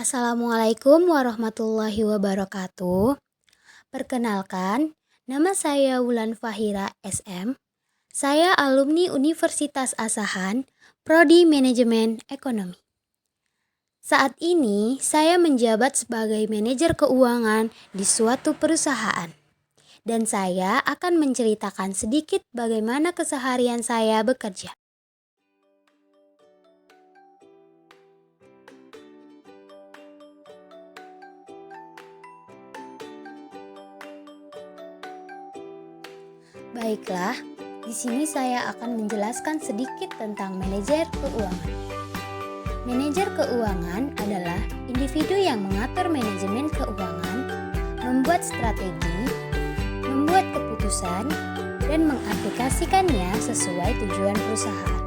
Assalamualaikum warahmatullahi wabarakatuh. Perkenalkan, nama saya Wulan Fahira SM. Saya alumni Universitas Asahan, Prodi Manajemen Ekonomi. Saat ini, saya menjabat sebagai manajer keuangan di suatu perusahaan. Dan saya akan menceritakan sedikit bagaimana keseharian saya bekerja. Baiklah, di sini saya akan menjelaskan sedikit tentang manajer keuangan. Manajer keuangan adalah individu yang mengatur manajemen keuangan, membuat strategi, membuat keputusan, dan mengaplikasikannya sesuai tujuan perusahaan.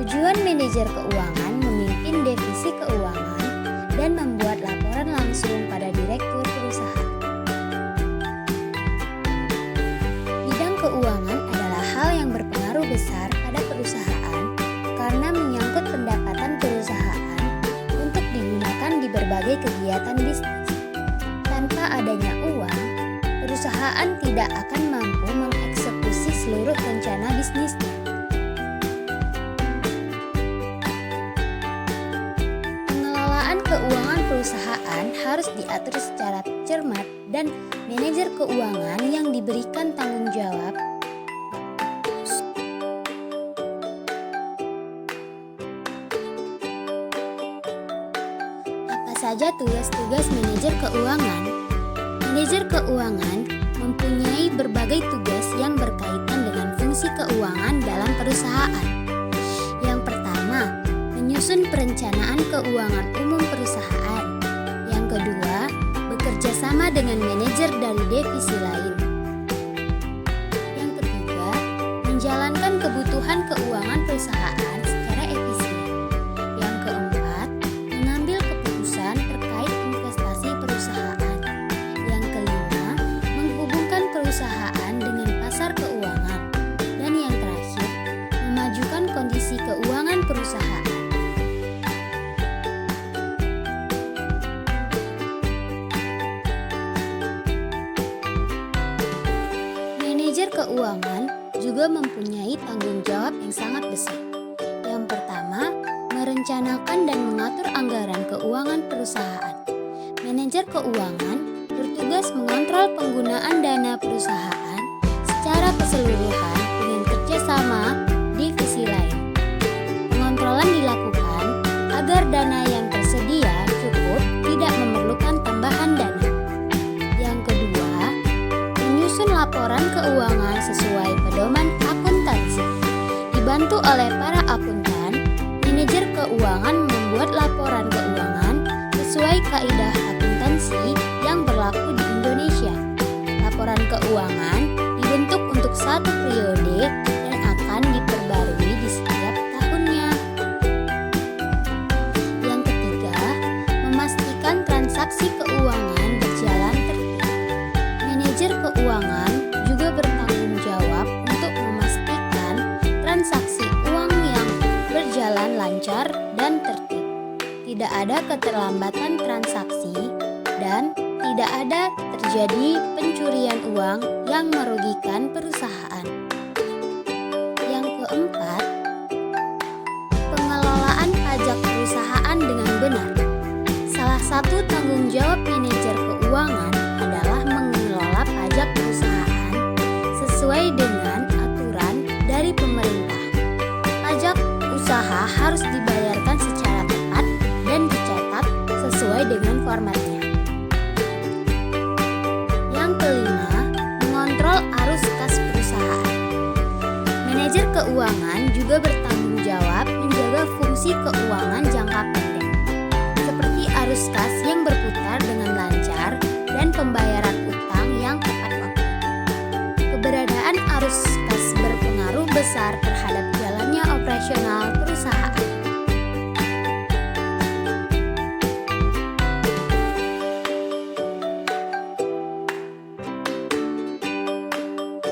Tujuan manajer keuangan memimpin divisi keuangan dan membuat laporan langsung pada direktur perusahaan. Keuangan adalah hal yang berpengaruh besar pada perusahaan karena menyangkut pendapatan perusahaan untuk digunakan di berbagai kegiatan bisnis. Tanpa adanya uang, perusahaan tidak akan mampu mengeksekusi seluruh rencana bisnisnya. Pengelolaan keuangan perusahaan harus diatur secara cermat dan manajer keuangan yang diberikan tanggung jawab apa saja tugas-tugas manajer keuangan. Manajer keuangan mempunyai berbagai tugas yang berkaitan dengan fungsi keuangan dalam perusahaan. Yang pertama, menyusun perencanaan keuangan umum perusahaan. Yang kedua, bekerja sama dengan manajer dari divisi lain. Yang ketiga, menjalankan kebutuhan keuangan perusahaan secara efisien. Yang keempat, mengambil keputusan terkait investasi perusahaan. Yang kelima, menghubungkan perusahaan dengan pasar keuangan. Dan yang terakhir, memajukan kondisi keuangan perusahaan. Manajer keuangan juga mempunyai tanggung jawab yang sangat besar. Yang pertama, merencanakan dan mengatur anggaran keuangan perusahaan. Manajer keuangan bertugas mengontrol penggunaan dana perusahaan secara keseluruhan dengan kerjasama divisi lain. Pengontrolan dilakukan agar dana yang tersedia cukup, tidak memerlukan tambahan dana. Yang kedua, menyusun laporan keuangan sesuai pedoman akuntansi. Dibantu oleh para akuntan, manajer keuangan membuat laporan keuangan sesuai kaidah akuntansi yang berlaku di Indonesia. Laporan keuangan dibentuk untuk satu periode dan akan diperbarui di setiap tahunnya. Yang ketiga, memastikan transaksi keuangan berjalan tertib. Manajer keuangan juga bertanggung jawab untuk memastikan transaksi uang yang berjalan lancar dan tertib. Tidak ada keterlambatan transaksi dan tidak ada terjadi pencurian uang yang merugikan perusahaan. Yang keempat, pengelolaan pajak perusahaan dengan benar. Salah satu tanggung jawab manajer keuangan adalah mengelola pajak perusahaan sesuai dengan aturan dari pemerintah. Pajak usaha harus dibayarkan secara tepat dan dicatat sesuai dengan formatnya. Yang kelima, mengontrol arus kas perusahaan. Manajer keuangan juga bertanggung jawab menjaga fungsi keuangan jangka pendek, seperti arus kas yang berputar dengan lancar dan pembayaran utang yang tepat waktu. Keberadaan arus kas berpengaruh besar terhadap jalannya operasional perusahaan.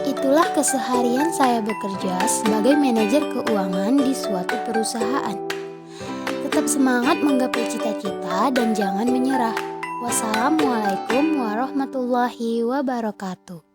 Itulah keseharian saya bekerja sebagai manajer keuangan di suatu perusahaan. Tetap semangat menggapai cita-cita dan jangan menyerah. Wassalamualaikum warahmatullahi wabarakatuh.